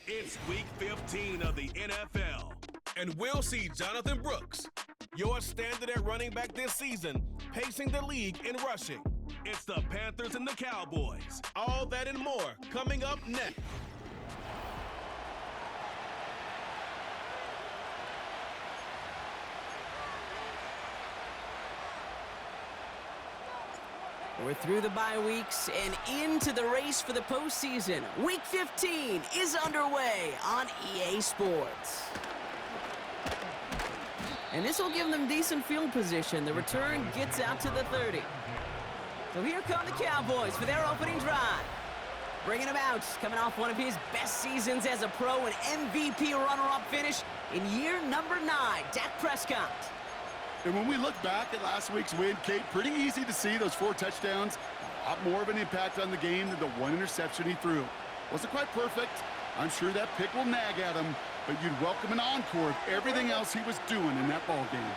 It's week 15 of the NFL, and we'll see Jonathan Brooks, your standard at running back this season, pacing the league in rushing. It's the Panthers and the Cowboys. All that and more coming up next. We're through the bye weeks and into the race for the postseason. Week 15 is underway on EA Sports. And this will give them decent field position. The return gets out to the 30. So here come the Cowboys for their opening drive. Bringing him out, coming off one of his best seasons as a pro, an MVP runner-up finish in year number 9, Dak Prescott. And when we look back at last week's win, Kate, pretty easy to see those 4 touchdowns. A lot more of an impact on the game than the 1 interception he threw. Wasn't quite perfect. I'm sure that pick will nag at him, but you'd welcome an encore of everything else he was doing in that ball game.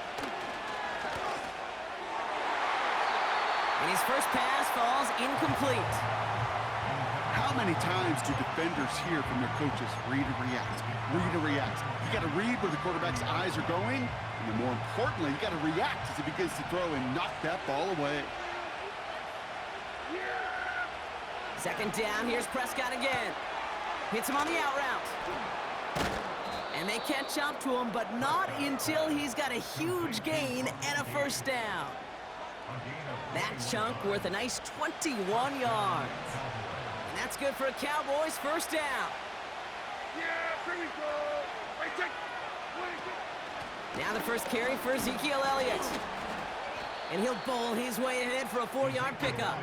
And his first pass falls incomplete. How many times do defenders hear from their coaches, read and react, read and react? You got to read where the quarterback's eyes are going, and then more importantly, you got to react as he begins to throw and knock that ball away. Second down, here's Prescott again. Hits him on the out route. And they catch up to him, but not until he's got a huge gain and a first down. That chunk worth a nice 21 yards. And that's good for a Cowboys first down. Now the first carry for Ezekiel Elliott. And he'll bowl his way ahead for a 4-yard pickup.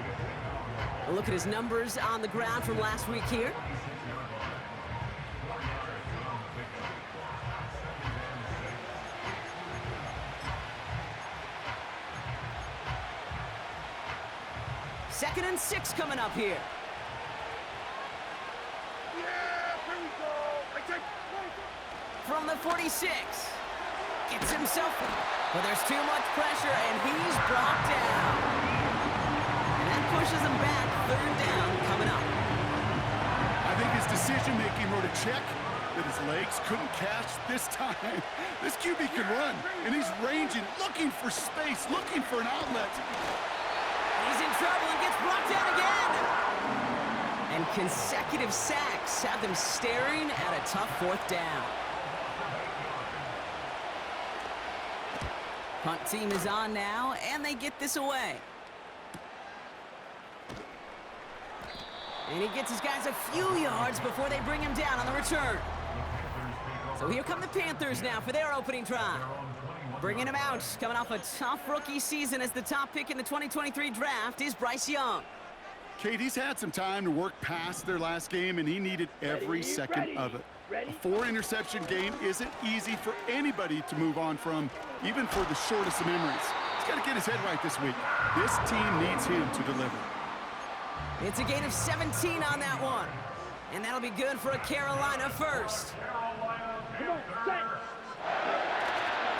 A look at his numbers on the ground from last week here. Second and 6 coming up here. From the 46. Gets himself, but there's too much pressure, and he's brought down. And that pushes him back. Third down coming up. I think his decision-making wrote a check that his legs couldn't catch this time. This QB can run, and he's ranging, looking for space, looking for an outlet. He's in trouble and gets brought down again. And consecutive sacks have them staring at a tough 4th down. Punt team is on now, and they get this away. And he gets his guys a few yards before they bring him down on the return. So here come the Panthers now for their opening drive. Bringing him out, coming off a tough rookie season as the top pick in the 2023 draft is Bryce Young. Kate, he's had some time to work past their last game, and he needed every second of it. A 4-interception game isn't easy for anybody to move on from, even for the shortest of memories. He's got to get his head right this week. This team needs him to deliver. It's a gain of 17 on that one. And that'll be good for a Carolina first.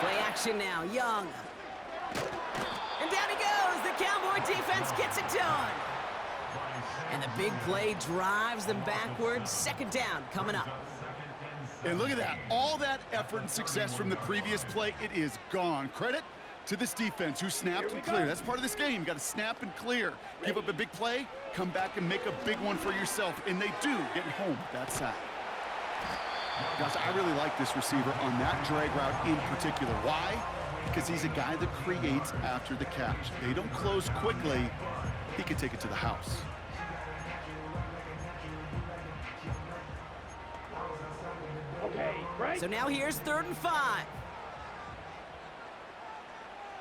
Play action now, Young. And down he goes. The Cowboy defense gets it done. And the big play drives them backwards. Second down coming up. And look at that. All that effort and success from the previous play, it is gone. Credit to this defense who snapped and cleared. That's part of this game. You got to snap and clear. Give up a big play, come back and make a big one for yourself. And they do get home with that sack. Gosh, I really like this receiver on that drag route in particular. Why? Because he's a guy that creates after the catch. They don't close quickly. He can take it to the house. So now here's 3rd and 5.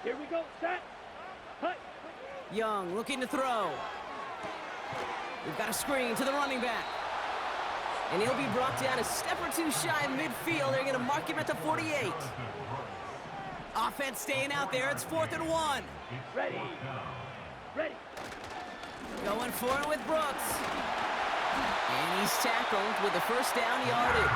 Here we go, set, cut. Young looking to throw. We've got a screen to the running back. And he'll be brought down a step or two shy of midfield. They're going to mark him at the 48. Offense staying out there. It's 4th and 1. Ready. Ready. Going for it with Brooks. And he's tackled with the first down yardage.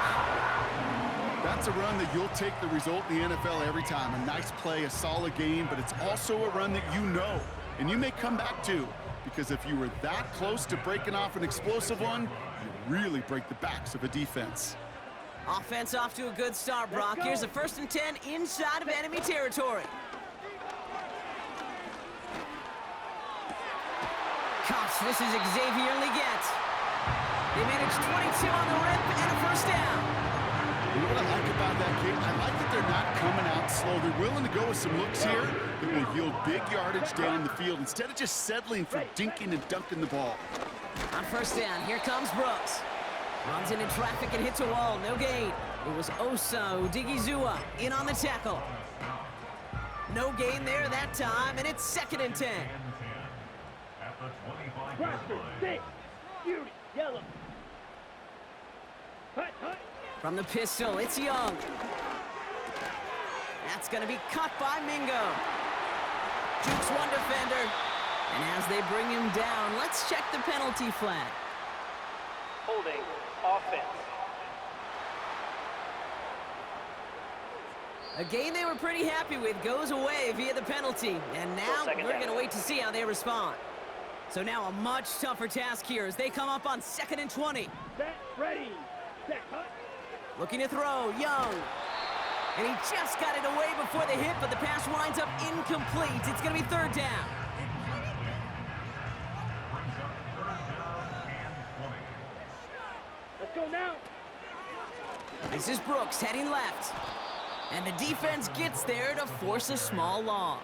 That's a run that you'll take the result in the NFL every time. A nice play, a solid game, but it's also a run that you know, and you may come back to. because if you were that close to breaking off an explosive one, you really break the backs of a defense. Offense off to a good start, Brock. Here's a 1st and 10 inside of enemy territory. Gosh, this is Xavier Leggett. They managed 22 on the rip and a 1st down. You know what I like about that, Kate? I like that they're not coming out slow. They're willing to go with some looks here that will yield big yardage down the field instead of just settling for dinking and dunking the ball. On 1st down, here comes Brooks. Runs into traffic and hits a wall, no gain. It was Osa Odigizua in on the tackle. No gain there that time, and it's 2nd and 10. Roster, 6. Beauty, yellow. Hut, hut. From the pistol, it's Young. That's going to be cut by Mingo. Jukes one defender. And as they bring him down, let's check the penalty flag. Holding offense. A game they were pretty happy with goes away via the penalty. And now we're going to wait to see how they respond. So now a much tougher task here as they come up on 2nd and 20. Set, ready. Set, hut. Looking to throw, Young. And he just got it away before the hit, but the pass winds up incomplete. It's going to be 3rd down. Let's go now. This is Brooks heading left. And the defense gets there to force a small loss.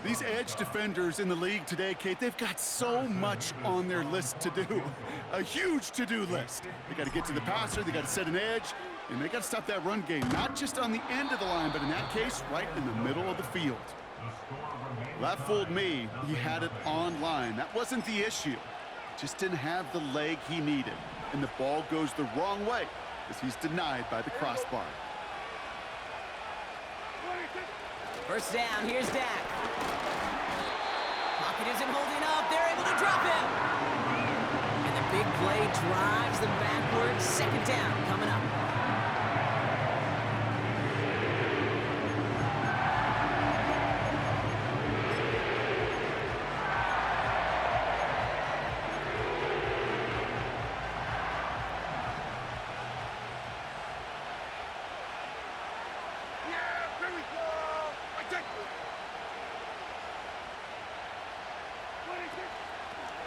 These edge defenders in the league today, Kate, they've got so much on their list to do. A huge to-do list. They got to get to the passer, they got to set an edge, and they got to stop that run game, not just on the end of the line, but in that case, right in the middle of the field. That fooled me. He had it on line. That wasn't the issue. Just didn't have the leg he needed. And the ball goes the wrong way as he's denied by the crossbar. 1st down, here's Dak. Pocket isn't holding up, they're able to drop him. And the big play drives them backwards. 2nd down coming up.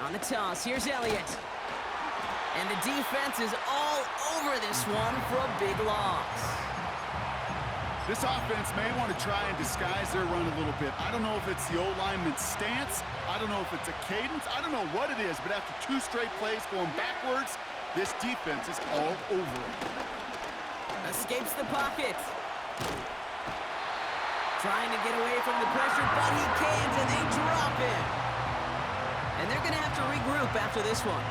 On the toss, here's Elliott. And the defense is all over this one for a big loss. This offense may want to try and disguise their run a little bit. I don't know if it's the O-lineman's stance. I don't know if it's a cadence. I don't know what it is, but after 2 straight plays going backwards, this defense is all over it. Escapes the pocket. Trying to get away from the pressure, but he can't, and they drop him. And they're going to have to regroup after this one.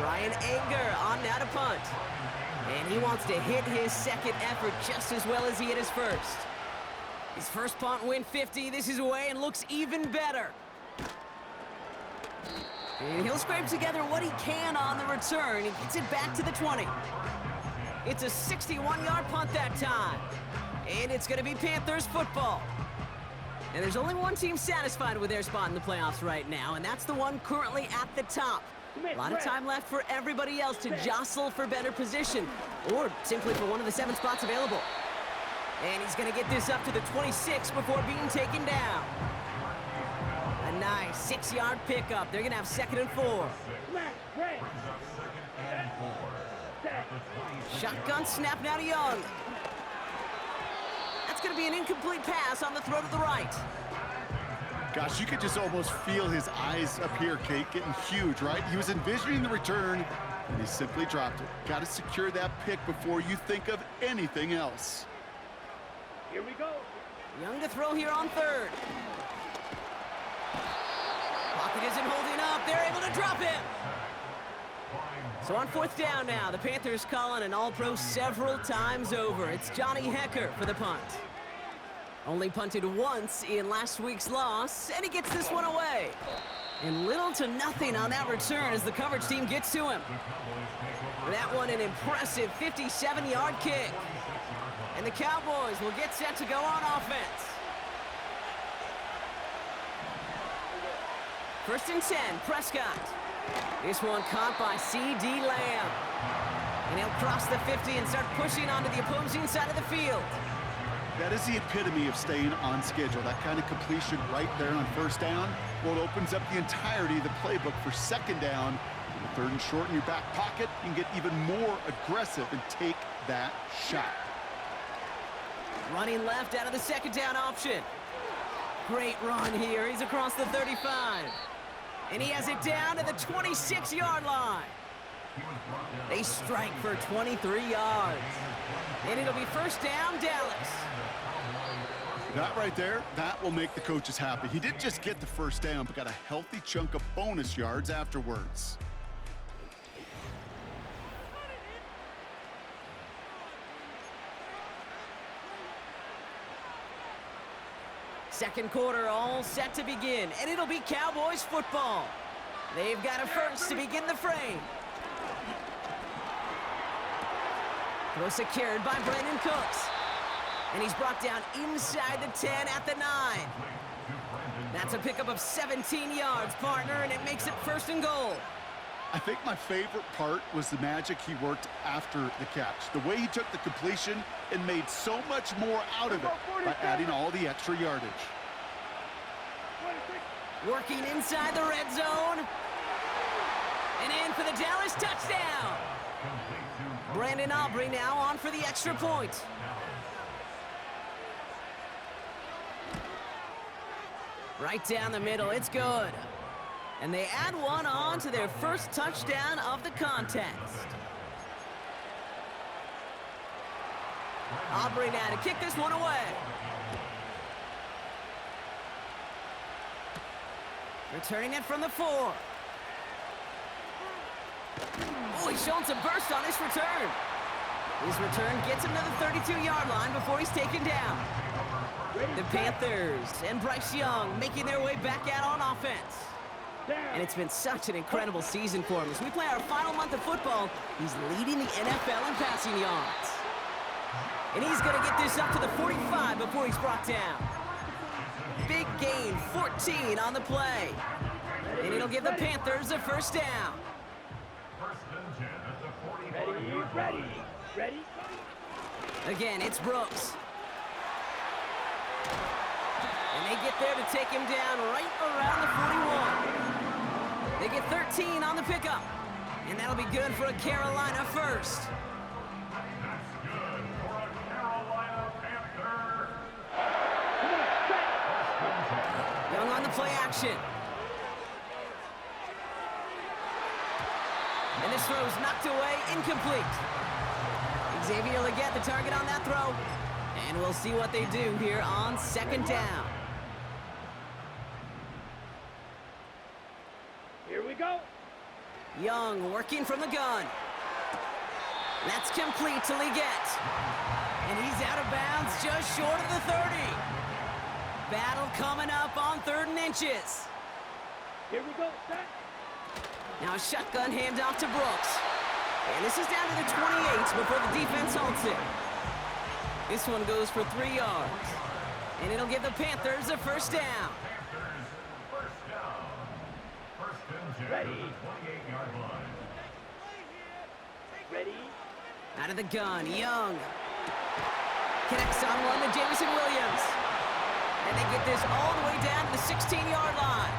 Brian Anger on now to punt. And he wants to hit his 2nd effort just as well as he hit his 1st. His 1st punt win 50. This is away and looks even better. And he'll scrape together what he can on the return. He gets it back to the 20. It's a 61-yard punt that time. And it's going to be Panthers football. And there's only one team satisfied with their spot in the playoffs right now, and that's the one currently at the top. A lot of time left for everybody else to jostle for better position, or simply for one of the 7 spots available. And he's going to get this up to the 26 before being taken down. A nice 6-yard pickup. They're going to have 2nd and 4. Shotgun snap now to Young. That's going to be an incomplete pass on the throw to the right. Gosh, you could just almost feel his eyes up here, Kate, getting huge, right? He was envisioning the return, and he simply dropped it. Got to secure that pick before you think of anything else. Here we go. Young to throw here on 3rd. Pocket isn't holding up. They're able to drop him. So on 4th down now, the Panthers calling an all-pro several times over. It's Johnny Hecker for the punt. Only punted once in last week's loss, and he gets this one away. And little to nothing on that return as the coverage team gets to him. That one an impressive 57-yard kick. And the Cowboys will get set to go on offense. 1st and 10, Prescott. This one caught by C.D. Lamb. And he'll cross the 50 and start pushing onto the opposing side of the field. That is the epitome of staying on schedule. That kind of completion right there on 1st down. Well, it opens up the entirety of the playbook for 2nd down. And 3rd and short in your back pocket, you can get even more aggressive and take that shot. Running left out of the 2nd down option. Great run here. He's across the 35. And he has it down to the 26-yard line. They strike for 23 yards. And it'll be 1st down, Dallas. That right there, that will make the coaches happy. He didn't just get the 1st down, but got a healthy chunk of bonus yards afterwards. Second quarter all set to begin, and it'll be Cowboys football. They've got a 1st to begin the frame. Throw secured by Brandon Cooks. And he's brought down inside the 10 at the 9. That's a pickup of 17 yards, partner, and it makes it 1st and goal. I think my favorite part was the magic he worked after the catch. The way he took the completion and made so much more out of it by adding all the extra yardage. Working inside the red zone. And in for the Dallas touchdown. Brandon Aubrey now on for the extra point. Right down the middle, it's good. And they add one on to their 1st touchdown of the contest. Aubrey now to kick this one away. Returning it from the 4. Oh, he's showing some burst on his return. His return gets him to the 32-yard line before he's taken down. The Panthers and Bryce Young making their way back out on offense. And it's been such an incredible season for him. As we play our final month of football, he's leading the NFL in passing yards. And he's going to get this up to the 45 before he's brought down. Big gain, 14 on the play. And it'll give the Panthers a 1st down. Ready. Again, it's Brooks. And they get there to take him down right around the 41. They get 13 on the pickup. And that'll be good for a Carolina 1st. Young on the play action. And this throw is knocked away, incomplete. Xavier Legette, the target on that throw. And we'll see what they do here on 2nd down. Here we go. Young working from the gun. That's complete to Legette. And he's out of bounds just short of the 30. Battle coming up on 3rd and inches. Here we go, set. Now a shotgun handoff to Brooks. And this is down to the 28 before the defense halts it. This one goes for 3 yards. And it'll give the Panthers a 1st down. Ready. Ready. Out of the gun, Young. Connects on one to Jameson Williams. And they get this all the way down to the 16-yard line.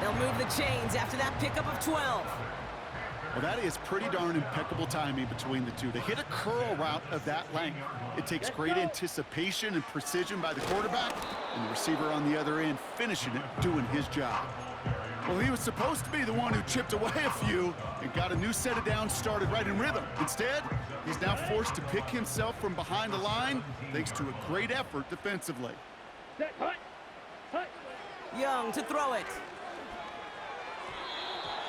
They'll move the chains after that pickup of 12. Well, that is pretty darn impeccable timing between the two. To hit a curl route of that length, it takes great anticipation and precision by the quarterback, and the receiver on the other end finishing it, doing his job. Well, he was supposed to be the one who chipped away a few and got a new set of downs started right in rhythm. Instead, he's now forced to pick himself from behind the line thanks to a great effort defensively. Set, hut. Young to throw it.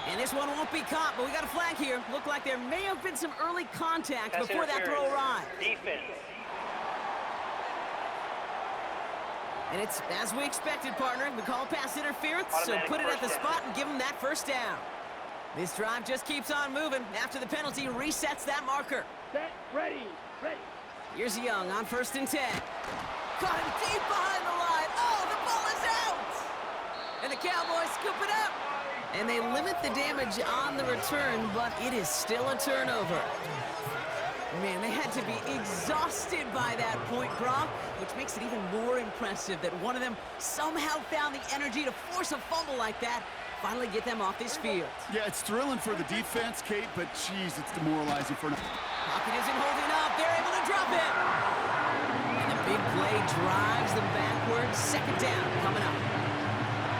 And this one won't be caught, but we got a flag here. Looked like there may have been some early contact before that throw arrived. Defense. And it's as we expected, partner. We call pass interference, so Automatic put it at the first spot and give them that 1st down. This drive just keeps on moving after the penalty resets that marker. Set, ready. Here's Young on 1st and 10. Caught him deep behind the line. Oh, the ball is out! And the Cowboys scoop it up. And they limit the damage on the return, but it is still a turnover. Man, they had to be exhausted by that point, Brock, which makes it even more impressive that one of them somehow found the energy to force a fumble like that, finally get them off this field. Yeah, it's thrilling for the defense, Kate, but geez, it's demoralizing for... Pocket isn't holding up. They're able to drop it. And the big play drives them backwards. 2nd down coming up.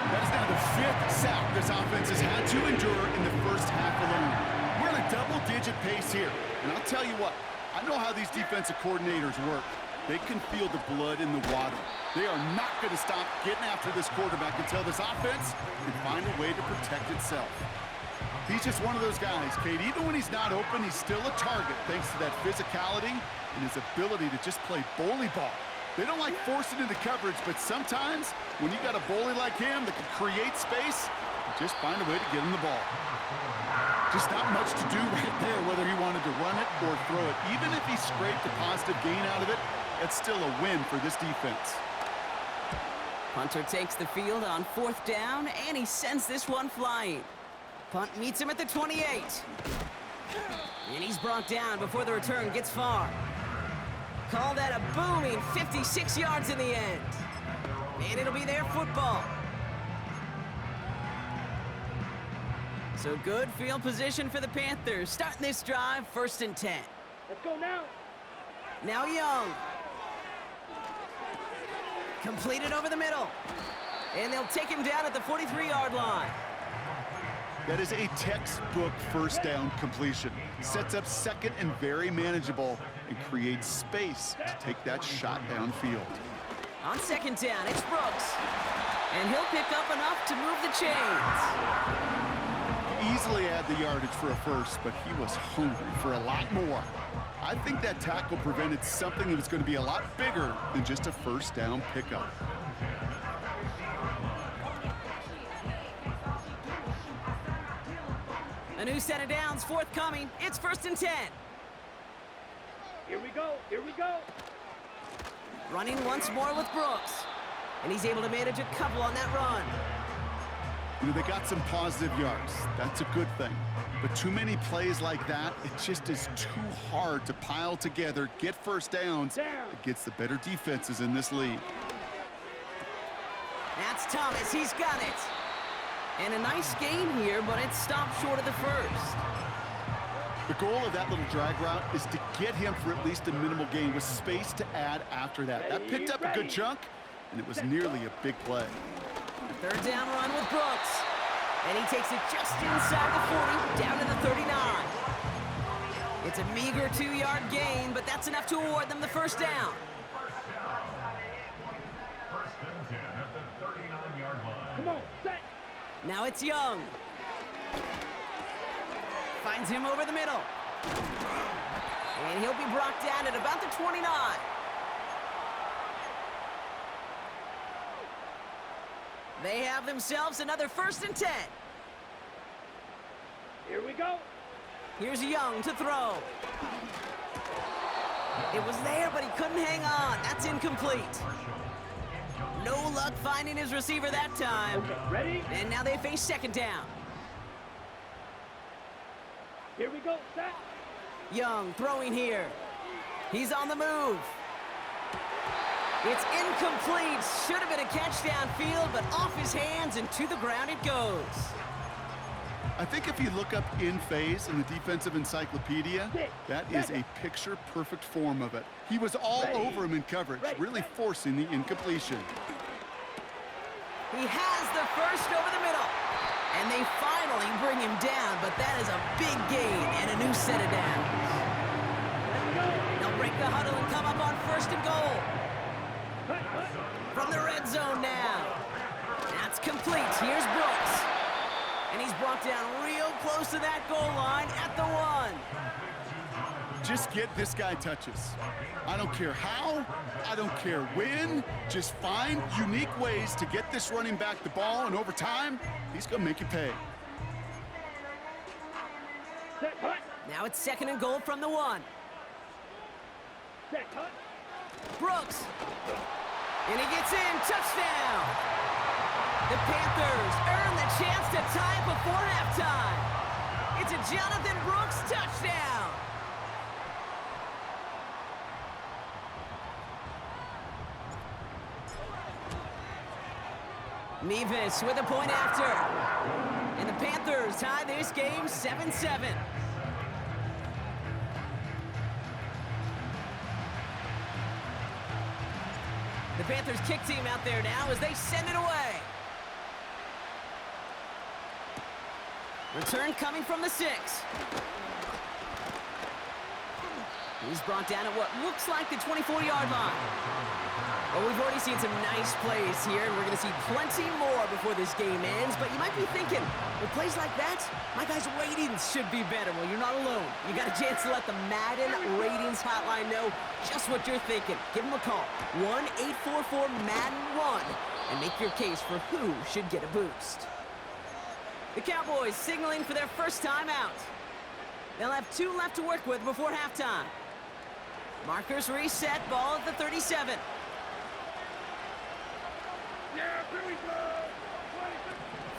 That is now the 5th sack this offense has had to endure in the first half alone. We're in a double-digit pace here. And I'll tell you what, I know how these defensive coordinators work. They can feel the blood in the water. They are not going to stop getting after this quarterback until this offense can find a way to protect itself. He's just one of those guys, Kate. Even when he's not open, he's still a target thanks to that physicality and his ability to just play bully ball. They don't like forcing into coverage, but sometimes when you got a bully like him that can create space, just find a way to get him the ball. Just not much to do right there, whether he wanted to run it or throw it. Even if he scraped a positive gain out of it, it's still a win for this defense. Punter takes the field on 4th down, and he sends this one flying. Punt meets him at the 28. And he's brought down before the return gets far. Call that a booming 56 yards in the end. And it'll be their football. So good field position for the Panthers. Starting this drive, 1st and 10. Let's go now. Now Young. Completed over the middle. And they'll take him down at the 43-yard line. That is a textbook 1st down completion. Sets up 2nd and very manageable and creates space to take that shot downfield. On 2nd down, it's Brooks. And he'll pick up enough to move the chains. Easily had the yardage for a first, but he was hungry for a lot more. I think that tackle prevented something that was going to be a lot bigger than just a 1st down pickup. A new set of downs forthcoming. It's 1st and 10. Here we go. Here we go. Running once more with Brooks. And he's able to manage a couple on that run. You know, they got some positive yards. That's a good thing. But too many plays like that, it just is too hard to pile together, get 1st downs against the better defenses in this league. That's Thomas. He's got it. And a nice gain here, but it stopped short of the 1st. The goal of that little drag route is to get him for at least a minimal gain with space to add after that. That picked up a good chunk, and it was nearly a big play. 3rd down run with Brooks. And he takes it just inside the 40, down to the 39. It's a meager 2-yard gain, but that's enough to award them the 1st down. Come on, set. Now it's Young. Finds him over the middle. And he'll be brought down at about the 29. They have themselves another 1st and 10. Here we go. Here's Young to throw. It was there, but he couldn't hang on. That's incomplete. No luck finding his receiver that time. Okay, ready? And now they face 2nd down. Here we go, set. Young throwing here. He's on the move. It's incomplete. Should have been a catch downfield, but off his hands and to the ground it goes. I think if you look up in phase in the defensive encyclopedia, that is a picture-perfect form of it. He was all over him in coverage, really forcing the incompletion. He has the 1st over the middle. And they finally bring him down, but that is a big gain and a new set of downs. They'll break the huddle and come up on 1st and goal. From the red zone now. That's complete. Here's Brooks. And he's brought down real close to that goal line at the 1. Just get this guy touches. I don't care how, I don't care when. Just find unique ways to get this running back the ball, and over time, he's going to make you pay. Set, hut. Now it's 2nd and goal from the 1. Set, huh? Brooks. And he gets in. Touchdown. The Panthers earn the chance to tie it before halftime. It's a Jonathan Brooks touchdown. Nevis with a point after. And the Panthers tie this game 7-7. The Panthers kick team out there now as they send it away. Return coming from the 6. He's brought down at what looks like the 24-yard line. Well, we've already seen some nice plays here, and we're going to see plenty more before this game ends. But you might be thinking, with plays like that, my guys' ratings should be better. Well, you're not alone. You got a chance to let the Madden ratings hotline know just what you're thinking. Give them a call, 1-844-MADDEN-1, and make your case for who should get a boost. The Cowboys signaling for their first time out. They'll have 2 left to work with before halftime. Markers reset, ball at the 37. Yeah, here we go.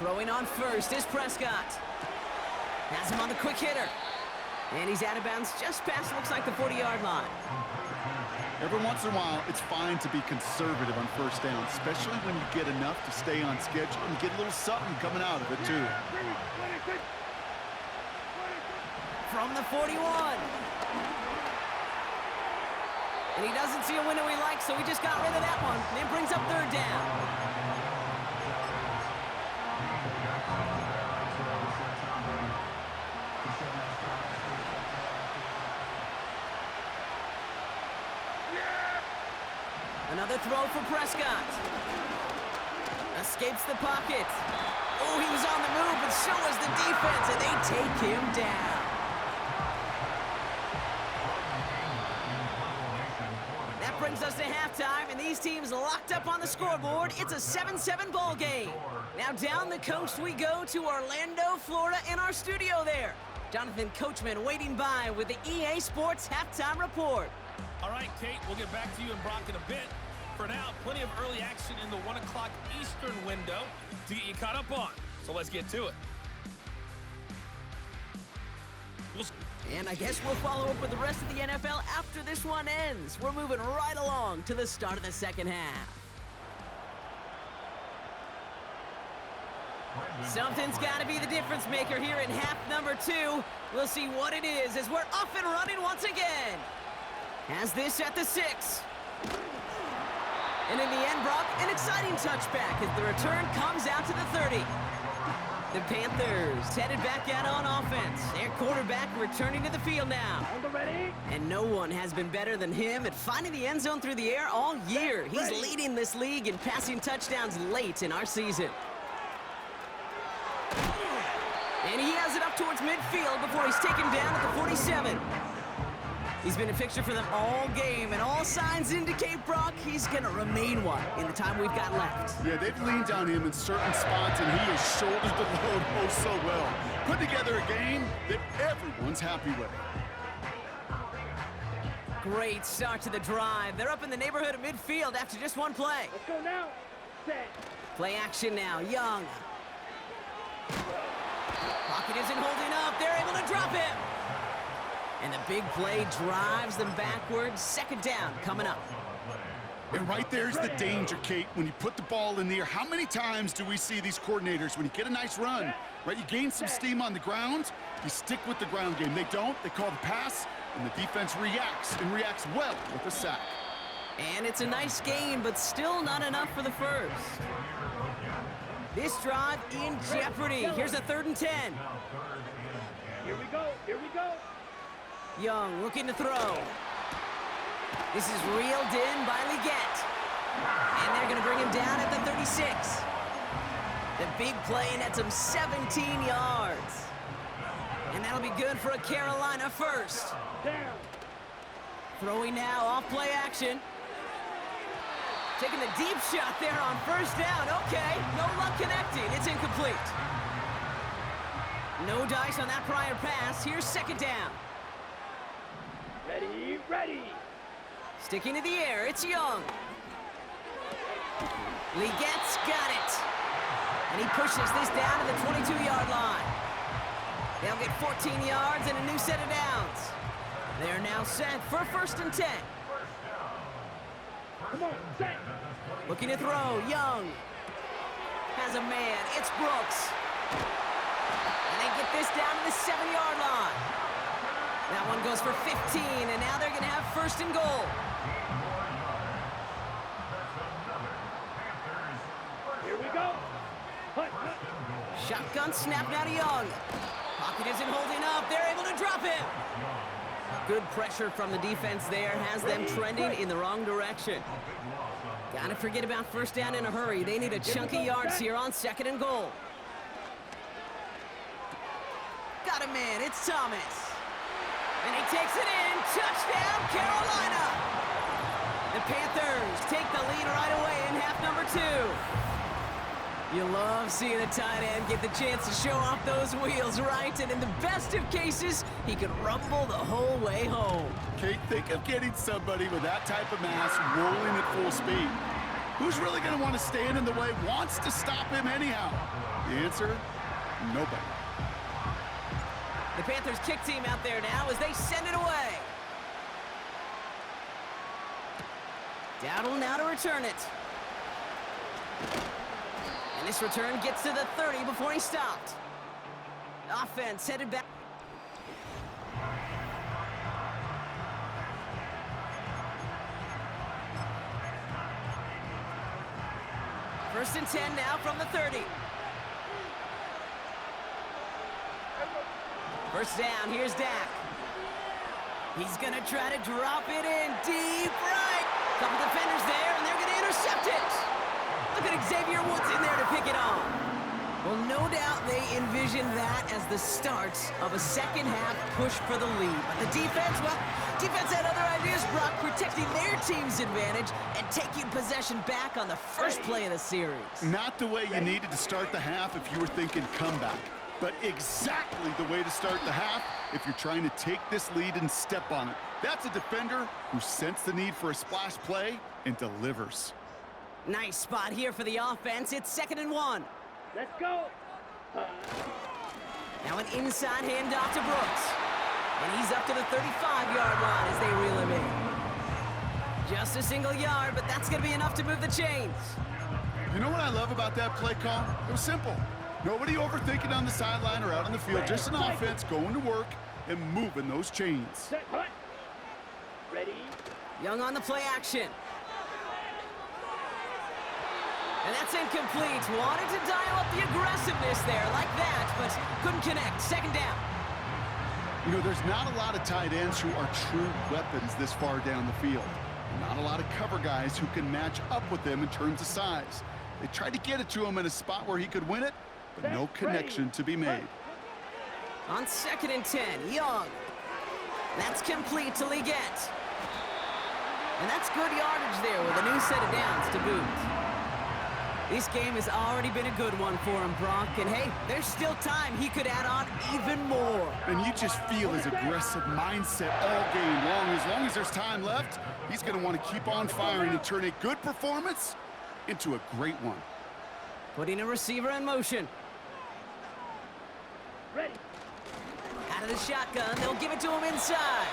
Throwing on first is Prescott. Has him on the quick hitter. And he's out of bounds just past, looks like, the 40-yard line. Every once in a while, it's fine to be conservative on first down, especially when you get enough to stay on schedule and get a little something coming out of it, too. From the 41. And he doesn't see a window he likes, so he just got rid of that one. And it brings up 3rd down. Another throw for Prescott. Escapes the pocket. Oh, he was on the move, but so was the defense, and they take him down. That brings us to halftime, and these teams locked up on the scoreboard. It's a 7-7 ball game. Now down the coast we go to Orlando, Florida, in our studio there. Jonathan Coachman waiting by with the EA Sports Halftime Report. All right, Kate, we'll get back to you and Brock in a bit. For now, plenty of early action in the 1 o'clock Eastern window to get you caught up on. So let's get to it. And I guess we'll follow up with the rest of the NFL after this one ends. We're moving right along to the start of the second half. Something's got to be the difference maker here in half number 2. We'll see what it is as we're up and running once again. Has this at the 6. And in the end, Brock, an exciting touchback as the return comes out to the 30. The Panthers headed back out on offense. Their quarterback returning to the field now. On the ready. And no one has been better than him at finding the end zone through the air all year. He's leading this league in passing touchdowns late in our season. And he has it up towards midfield before he's taken down at the 47. He's been a fixture for them all game, and all signs indicate, Brock, he's going to remain one in the time we've got left. Yeah, they've leaned on him in certain spots, and he has shouldered the load oh so well. Put together a game that everyone's happy with. Great start to the drive. They're up in the neighborhood of midfield after just one play. Let's go now. Set. Play action now. Young. Pocket isn't holding up. They're able to drop him. And the big play drives them backwards. 2nd down coming up. And right there's the danger, Kate, when you put the ball in the air. How many times do we see these coordinators, when you get a nice run, right, you gain some steam on the ground, you stick with the ground game. They don't. They call the pass, and the defense reacts, and reacts well with a sack. And it's a nice game, but still not enough for the first. This drive in jeopardy. Here's a 3rd and 10. Here we go. Here we go. Young looking to throw. This is reeled in by Leggett. And they're going to bring him down at the 36. The big play nets him 17 yards. And that'll be good for a Carolina first. Down. Throwing now off play action. Taking the deep shot there on 1st down. Okay, no luck connecting. It's incomplete. No dice on that prior pass. Here's 2nd down. Ready, ready. Sticking to the air, it's Young. Legette's got it. And he pushes this down to the 22-yard line. They'll get 14 yards and a new set of downs. They're now set for 1st and 10. Come on, set. Looking to throw, Young. Has a man, it's Brooks. And they get this down to the 7-yard line. That one goes for 15, and now they're going to have 1st and goal. Here we go. Hut, hut. Shotgun snap now to Young. Pocket isn't holding up. They're able to drop him. Good pressure from the defense there has them trending in the wrong direction. Gotta forget about 1st down in a hurry. They need a chunky yards here on 2nd and goal. Got a man, it's Thomas. And he takes it in. Touchdown, Carolina. The Panthers take the lead right away in half number 2. You love seeing a tight end get the chance to show off those wheels, right? And in the best of cases, he could rumble the whole way home. Kate, think of getting somebody with that type of mass rolling at full speed. Who's really going to want to stand in the way, wants to stop him anyhow? The answer, nobody. The Panthers kick team out there now as they send it away. Dowdle now to return it. And this return gets to the 30 before he stopped. Offense headed back. First and 10 now from the 30. First down, here's Dak. He's gonna try to drop it in deep right. Couple defenders there, and they're gonna intercept it. Look at Xavier Woods in there to pick it off. Well, no doubt they envision that as the start of a second half push for the lead. But the defense, well, defense had other ideas, Brock, protecting their team's advantage and taking possession back on the first play of the series. Not the way you needed to start the half if you were thinking comeback, but exactly the way to start the half if you're trying to take this lead and step on it. That's a defender who sensed the need for a splash play and delivers. Nice spot here for the offense. It's 2nd and 1. Let's go. Now an inside handoff to Brooks. And he's up to the 35-yard line as they reel him in. Just a single yard, but that's going to be enough to move the chains. You know what I love about that play call? It was simple. Nobody overthinking on the sideline or out on the field. Just an offense going to work and moving those chains. Set, hut. Ready. Young on the play action. And that's incomplete. Wanted to dial up the aggressiveness there like that, but couldn't connect. 2nd down. You know, there's not a lot of tight ends who are true weapons this far down the field. Not a lot of cover guys who can match up with them in terms of size. They tried to get it to him in a spot where he could win it, but no connection to be made. On 2nd and 10, Young. That's complete to Legette. And that's good yardage there with a new set of downs to boot. This game has already been a good one for him, Brock. And hey, there's still time he could add on even more. And you just feel his aggressive mindset all game long. As long as there's time left, he's going to want to keep on firing and turn a good performance into a great one. Putting a receiver in motion. Ready. Out of the shotgun, they'll give it to him inside.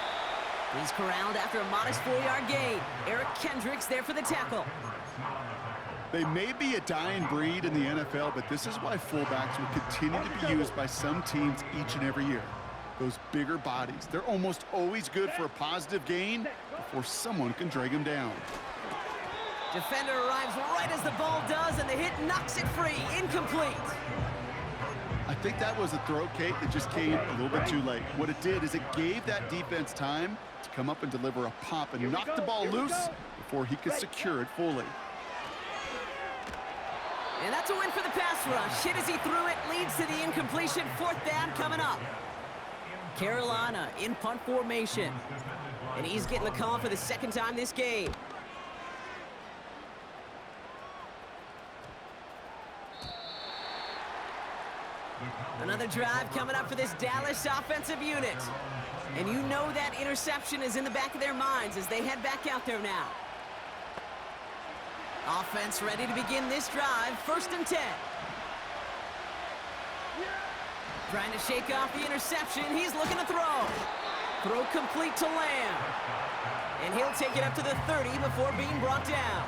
He's corralled after a modest 4-yard gain. Eric Kendricks there for the tackle. They may be a dying breed in the NFL, but this is why fullbacks will continue to be used by some teams each and every year. Those bigger bodies, they're almost always good for a positive gain before someone can drag them down. Defender arrives right as the ball does, and the hit knocks it free. Incomplete. I think that was a throw, Kate, that just came a little bit too late. What it did is it gave that defense time to come up and deliver a pop and knock the ball loose before he could secure it fully. And that's a win for the pass rush. Hit as he threw it, leads to the incompletion. 4th down coming up. Carolina in punt formation. And he's getting the call for the 2nd time this game. Another drive coming up for this Dallas offensive unit. And you know that interception is in the back of their minds as they head back out there now. Offense ready to begin this drive. 1st and 10. Trying to shake off the interception. He's looking to throw. Throw complete to Lamb. And he'll take it up to the 30 before being brought down.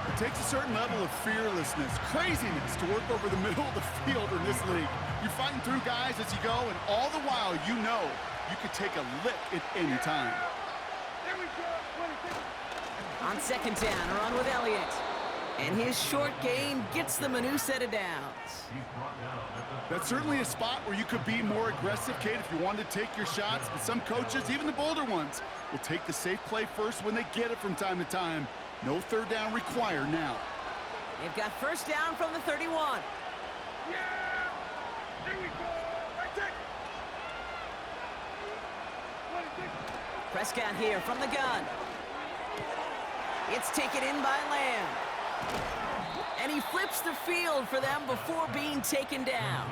It takes a certain level of fearlessness, craziness to work over the middle of the field in this league. You're fighting through guys as you go, and all the while you know you could take a lick at any time. On 2nd down, a run with Elliott. And his short gain gets them a new set of downs. That's certainly a spot where you could be more aggressive, Kate, if you wanted to take your shots. But some coaches, even the bolder ones, will take the safe play first when they get it from time to time. No 3rd down required now. They've got 1st down from the 31. Prescott here from the gun. It's taken in by Lamb. And he flips the field for them before being taken down.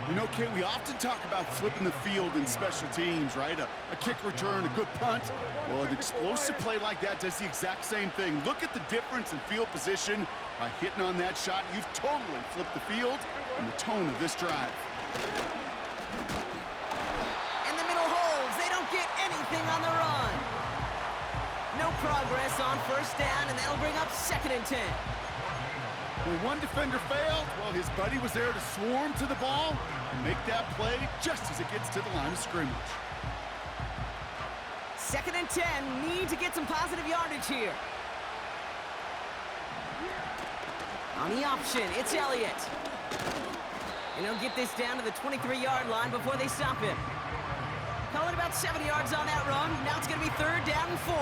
You know, Kate, we often talk about flipping the field in special teams, right? A kick return, a good punt. Well, an explosive play like that does the exact same thing. Look at the difference in field position. By hitting on that shot, you've totally flipped the field and the tone of this drive. In the middle holds. They don't get anything on the run. No progress on 1st down, and that'll bring up 2nd and 10. When one defender failed, well, his buddy was there to swarm to the ball and make that play just as it gets to the line of scrimmage. 2nd and 10, need to get some positive yardage here. On the option, it's Elliott. And he'll get this down to the 23-yard line before they stop him. Calling about 70 yards on that run. Now it's going to be 3rd down and 4.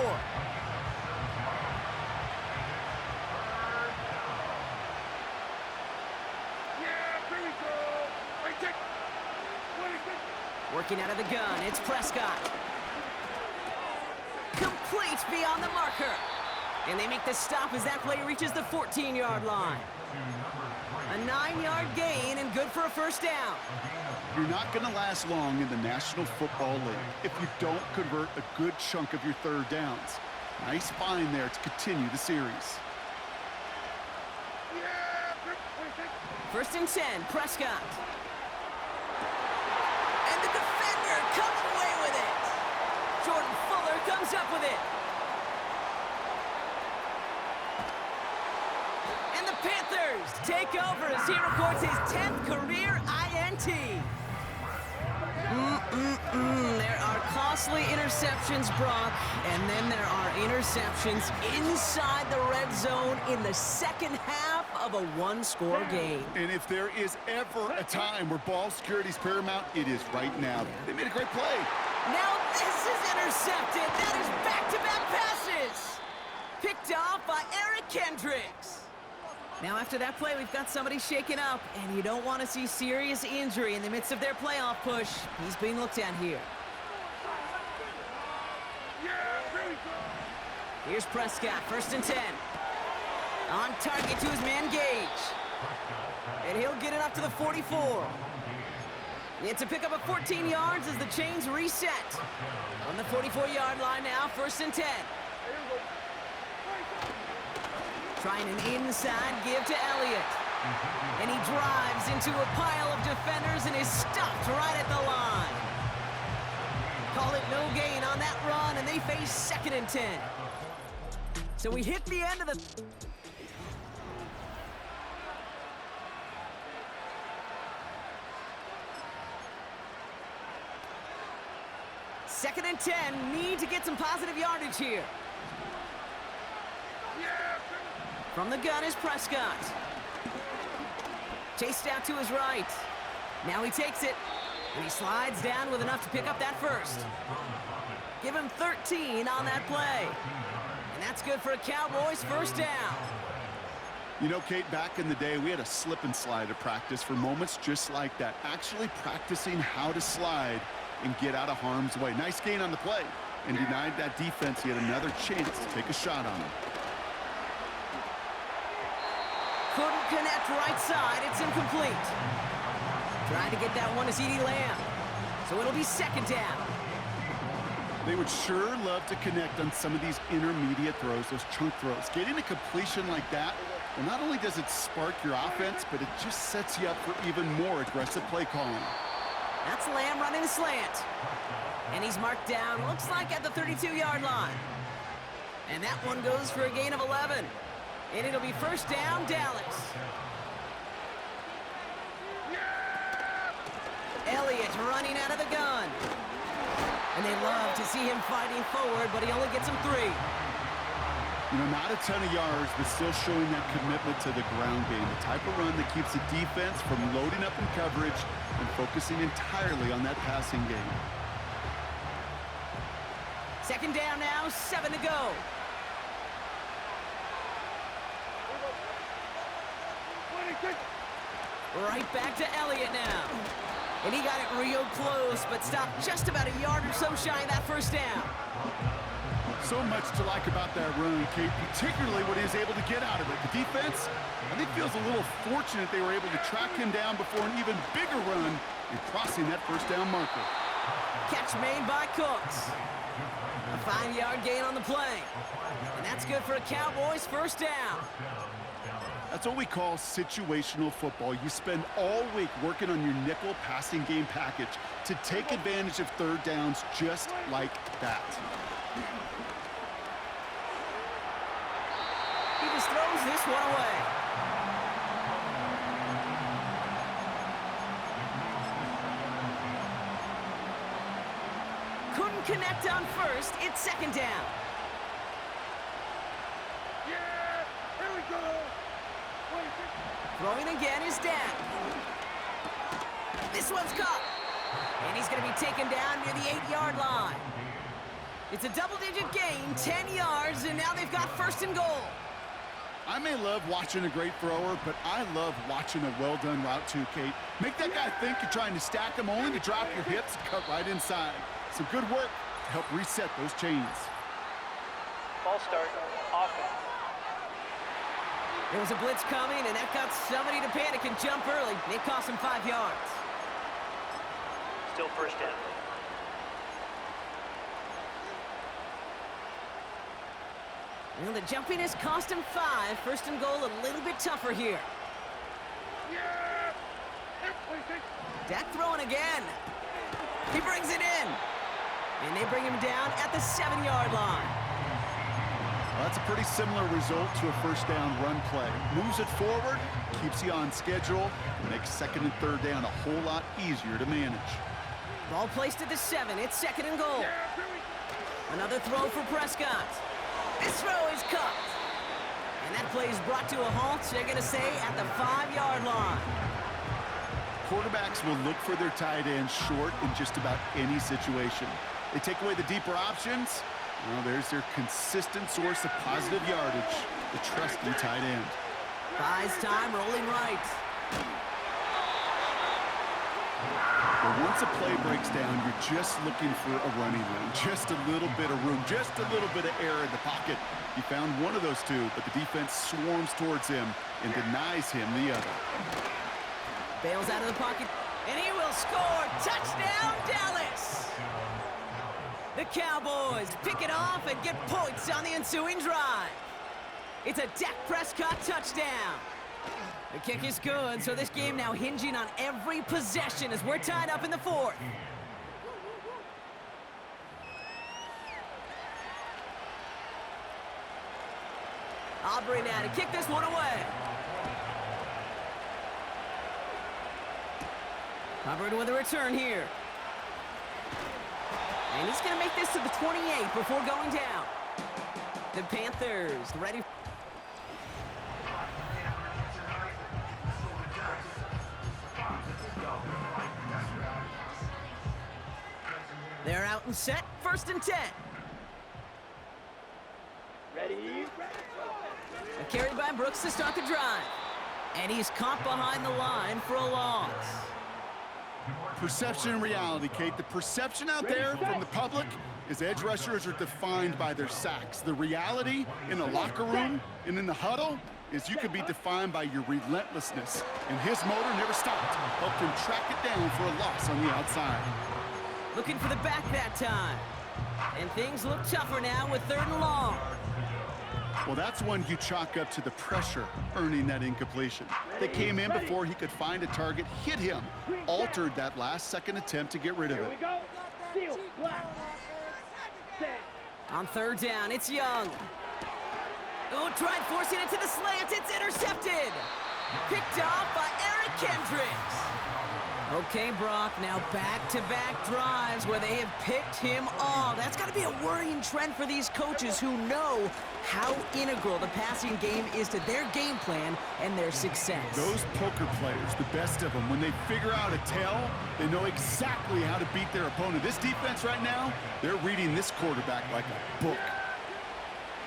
Working out of the gun, it's Prescott. Complete beyond the marker. And they make the stop as that play reaches the 14-yard line. A 9-yard gain and good for a 1st down. You're not going to last long in the National Football League if you don't convert a good chunk of your 3rd downs. Nice find there to continue the series. 1st and 10, Prescott. And the defender comes away with it. Jordan Fuller comes up with it. And the Panthers take over as he records his 10th career INT. There are costly interceptions, Brock, and then there are interceptions inside the red zone in the 2nd half of a 1-score game. And if there is ever a time where ball security is paramount, it is right now. They made a great play. Now this is intercepted. That is back-to-back passes. Picked off by Eric Kendricks. Now after that play, we've got somebody shaken up, and you don't want to see serious injury in the midst of their playoff push. He's being looked at here. Here's Prescott, 1st and 10. On target to his man Gage. And he'll get it up to the 44. It's a pickup of 14 yards as the chains reset. On the 44-yard line now, 1st and 10. Trying an inside give to Elliott. And he drives into a pile of defenders and is stopped right at the line. Call it no gain on that run, and they face 2nd and 10. So we hit the end of the... Second and 10, need to get some positive yardage here. From the gun is Prescott. Chased out to his right. Now he takes it, and he slides down with enough to pick up that 1st. Give him 13 on that play. And that's good for a Cowboys 1st down. You know, Kate, back in the day, we had a slip and slide at practice for moments just like that. Actually practicing how to slide and get out of harm's way. Nice gain on the play, and denied that defense yet another chance to take a shot on him. Couldn't connect right side. It's incomplete. Trying to get that one to CeeDee Lamb. So it'll be second down. They would sure love to connect on some of these intermediate throws, those chunk throws. Getting a completion like that, well, not only does it spark your offense, but it just sets you up for even more aggressive play calling. That's Lamb running a slant. And he's marked down, looks like at the 32-yard line. And that one goes for a gain of 11. And it'll be first down, Dallas. Elliott running out of the gun. And they love to see him fighting forward, but he only gets him 3. You know, not a ton of yards, but still showing that commitment to the ground game. The type of run that keeps the defense from loading up in coverage and focusing entirely on that passing game. Second down now, 7 to go. Right back to Elliott now. And he got it real close, but stopped just about a yard or so shy of that first down. So much to like about that run, Kate, particularly what he was able to get out of it. The defense, I think, feels a little fortunate they were able to track him down before an even bigger run in crossing that first down marker. Catch made by Cooks. A 5-yard gain on the play. And that's good for a Cowboys first down. That's what we call situational football. You spend all week working on your nickel passing game package to take advantage of third downs just like that. He just throws this one away. Couldn't connect on first. It's second down. Yeah! Here we go! Throwing again is Dak. This one's caught. And he's going to be taken down near the 8-yard line. It's a double-digit gain, 10 yards, and now they've got first and goal. I may love watching a great thrower, but I love watching a well-done route too, Kate. Make that guy think you're trying to stack him only to drop your hips and cut right inside. Some good work to help reset those chains. Ball start, offense. There was a blitz coming, and that got somebody to panic and jump early. It cost him 5 yards. Still first down. Well, the jumpiness cost him 5. First and goal a little bit tougher here. Yeah! Dak throwing again. He brings it in. And they bring him down at the 7-yard line. Well, that's a pretty similar result to a first down run play. Moves it forward, keeps you on schedule, and makes second and third down a whole lot easier to manage. Ball placed at the 7. It's second and goal. Another throw for Prescott. This throw is caught. And that play is brought to a halt, they're going to say, at the 5-yard line. Quarterbacks will look for their tight end short in just about any situation. They take away the deeper options. Well, there's their consistent source of positive yardage, the trusty tight end. Buys time, rolling right. But once a play breaks down, you're just looking for a running lane, just a little bit of room, just a little bit of air in the pocket. He found one of those two, but the defense swarms towards him and denies him the other. Bails out of the pocket, and he will score. Touchdown, Dallas! The Cowboys pick it off and get points on the ensuing drive. It's a Dak Prescott touchdown. The kick is good, so this game now hinging on every possession as we're tied up in the 4th. Aubrey now to kick this one away. Covered with a return here. And he's going to make this to the 28 before going down. The Panthers ready. They're out and set. First and 10. Ready? A carry by Brooks to start the drive. And he's caught behind the line for a loss. Perception and reality, Kate. The perception out there from the public is edge rushers are defined by their sacks. The reality in the locker room and in the huddle is you could be defined by your relentlessness. And his motor never stopped. Helped him track it down for a loss on the outside. Looking for the back that time. And things look tougher now with 3rd and long. Well, that's one you chalk up to the pressure earning that incompletion. They came in before he could find a target, hit him, altered that last-second attempt to get rid of Here we it. go. Steal. Black. Set. On 3rd down, it's Young. Oh, tried forcing it to the slant. It's intercepted. Picked off by Eric Kendricks. Okay, Brock, now back-to-back drives where they have picked him off. That's got to be a worrying trend for these coaches who know how integral the passing game is to their game plan and their success. Those poker players, the best of them, when they figure out a tell, they know exactly how to beat their opponent. This defense right now, they're reading this quarterback like a book.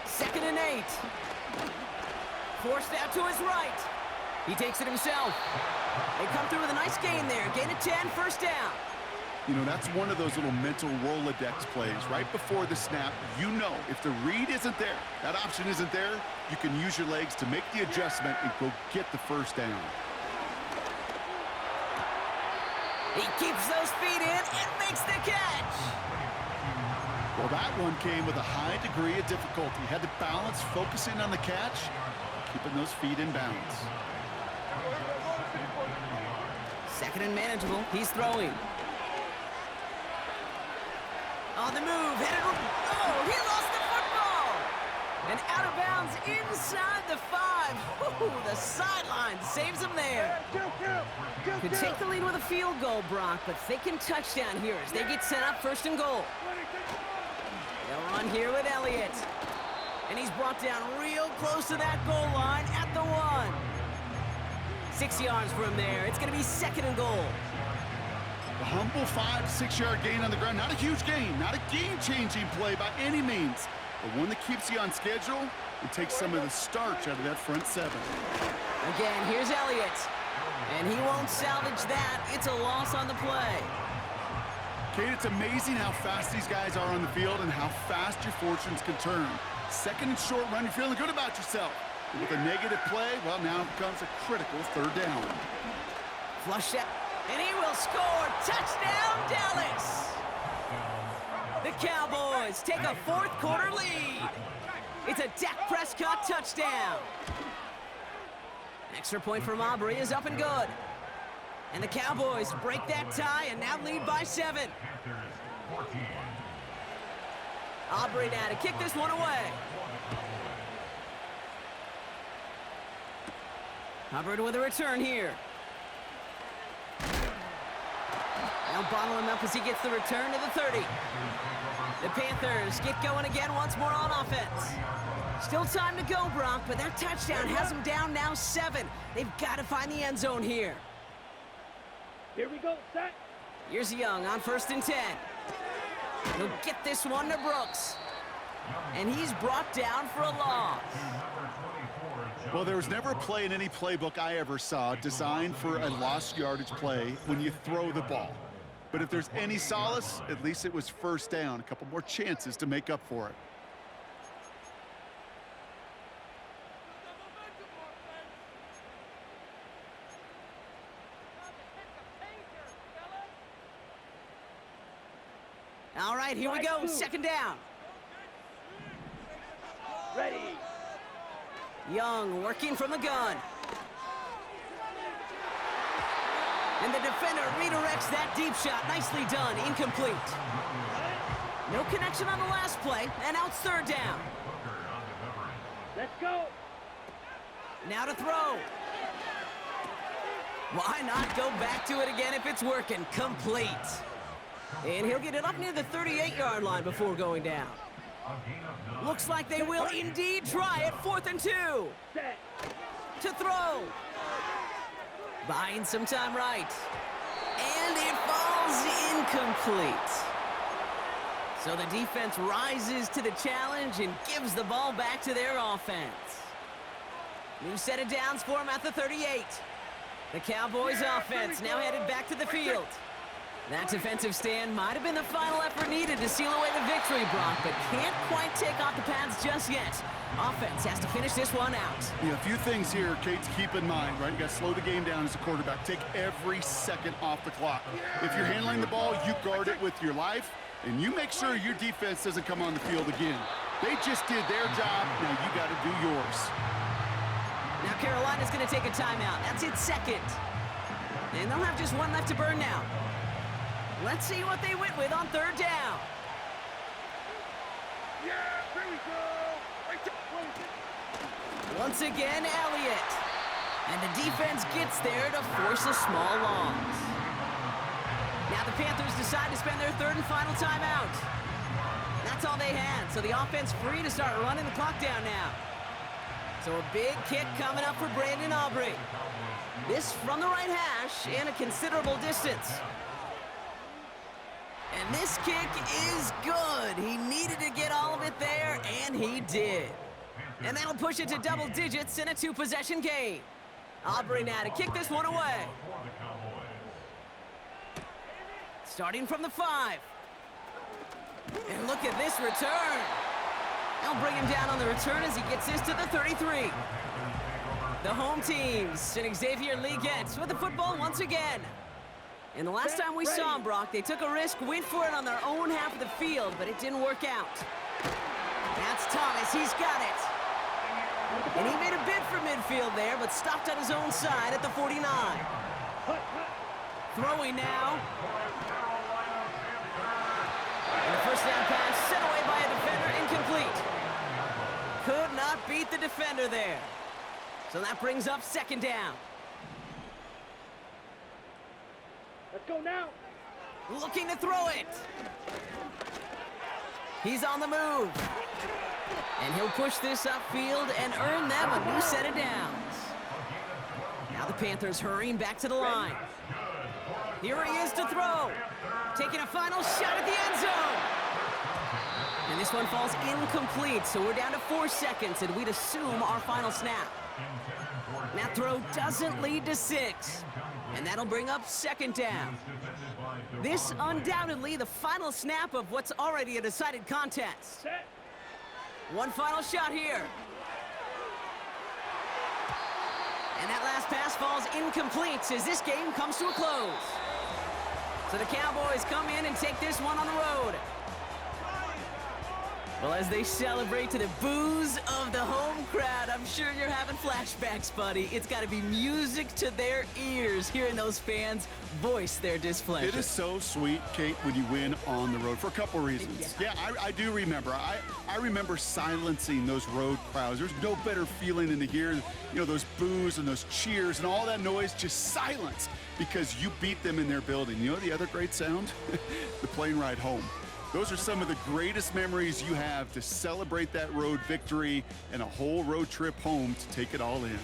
2nd and 8. Forced out to his right. He takes it himself. They come through with a nice gain there. Gain of 10, 1st down. You know, that's one of those little mental Rolodex plays. Right before the snap, you know if the read isn't there, that option isn't there, you can use your legs to make the adjustment and go get the 1st down. He keeps those feet in and makes the catch. Well, that one came with a high degree of difficulty. Had to balance focusing on the catch, keeping those feet in bounds. 2nd and manageable. He's throwing. On the move. Headed. Oh, he lost the football. And out of bounds inside the 5. Ooh, the sideline saves him there. Could take the lead with a field goal, Brock, but thinking touchdown here as they get set up 1st and goal. They'll run here with Elliott. And he's brought down real close to that goal line at the 1. 6 yards from there. It's going to be 2nd and goal. A humble 5-6-yard gain on the ground. Not a huge gain, not a game-changing play by any means, but one that keeps you on schedule and takes some of the starch out of that front 7. Again, here's Elliott. And he won't salvage that. It's a loss on the play. Kate, it's amazing how fast these guys are on the field and how fast your fortunes can turn. 2nd and short run, you're feeling good about yourself. But with a negative play, well, now it becomes a critical 3rd down. Flush it, and he will score. Touchdown, Dallas! The Cowboys take a 4th quarter lead. It's a Dak Prescott touchdown. Extra point from Aubrey is up and good. And the Cowboys break that tie and now lead by 7. Aubrey now to kick this one away. Hubbard with a return here. Now bottle him up as he gets the return to the 30. The Panthers get going again once more on offense. Still time to go, Brock, but that touchdown has them down now 7. They've got to find the end zone here. Here we go. Set. Here's Young on 1st and 10. He'll get this one to Brooks. And he's brought down for a loss. Well, there was never a play in any playbook I ever saw designed for a lost yardage play when you throw the ball. But if there's any solace, at least it was 1st down. A couple more chances to make up for it. All right, here we go. 2nd down. Ready. Young working from the gun. And the defender redirects that deep shot. Nicely done. Incomplete. No connection on the last play. And now it's 3rd down. Let's go. Now to throw. Why not go back to it again if it's working? Complete. And he'll get it up near the 38-yard line before going down. Looks like they will indeed try it. 4th and 2. Set. To throw. Buying some time right. And it falls incomplete. So the defense rises to the challenge and gives the ball back to their offense. New set of downs for him at the 38. The Cowboys offense now headed back to the field. That defensive stand might have been the final effort needed to seal away the victory, Brock, but can't quite take off the pads just yet. Offense has to finish this one out. Yeah, a few things here, Kate, to keep in mind, right? You got to slow the game down as a quarterback. Take every second off the clock. If you're handling the ball, you guard it with your life, and you make sure your defense doesn't come on the field again. They just did their job. Now you got to do yours. Now Carolina's going to take a timeout. That's its second. And they'll have just one left to burn now. Let's see what they went with on third down. Yeah, here we go. Right there. Once again, Elliott. And the defense gets there to force a small loss. Now the Panthers decide to spend their third and final timeout. That's all they had, so the offense free to start running the clock down now. So a big kick coming up for Brandon Aubrey. This from the right hash and a considerable distance. And this kick is good. He needed to get all of it there, and he did. And that'll push it to double digits in a two-possession game. Aubrey now to kick this one away. Starting from the 5. And look at this return. They'll bring him down on the return as he gets this to the 33. The home team, St. Xavier Leaguettes with the football once again. And the last time we saw him, Brock, they took a risk, went for it on their own half of the field, but it didn't work out. That's Thomas, he's got it. And he made a bid for midfield there, but stopped on his own side at the 49. Throwing now. And the first down pass sent away by a defender, incomplete. Could not beat the defender there. So that brings up second down. Let's go now. Looking to throw it. He's on the move. And he'll push this upfield and earn them a new set of downs. Now the Panthers hurrying back to the line. Here he is to throw. Taking a final shot at the end zone. And this one falls incomplete, so we're down to 4 seconds, and we'd assume our final snap. That throw doesn't lead to 6. And that'll bring up second down. This undoubtedly the final snap of what's already a decided contest. Set. One final shot here. And that last pass falls incomplete as this game comes to a close. So the Cowboys come in and take this one on the road. Well, as they celebrate to the boos of the home crowd, I'm sure you're having flashbacks, buddy. It's got to be music to their ears hearing those fans voice their displeasure. It is so sweet, Kate, when you win on the road for a couple reasons. Yeah, I do remember. I remember silencing those road crowds. There's no better feeling than to hear, those boos and those cheers and all that noise just silenced because you beat them in their building. You know the other great sound? The plane ride home. Those are some of the greatest memories you have to celebrate that road victory and a whole road trip home to take it all in.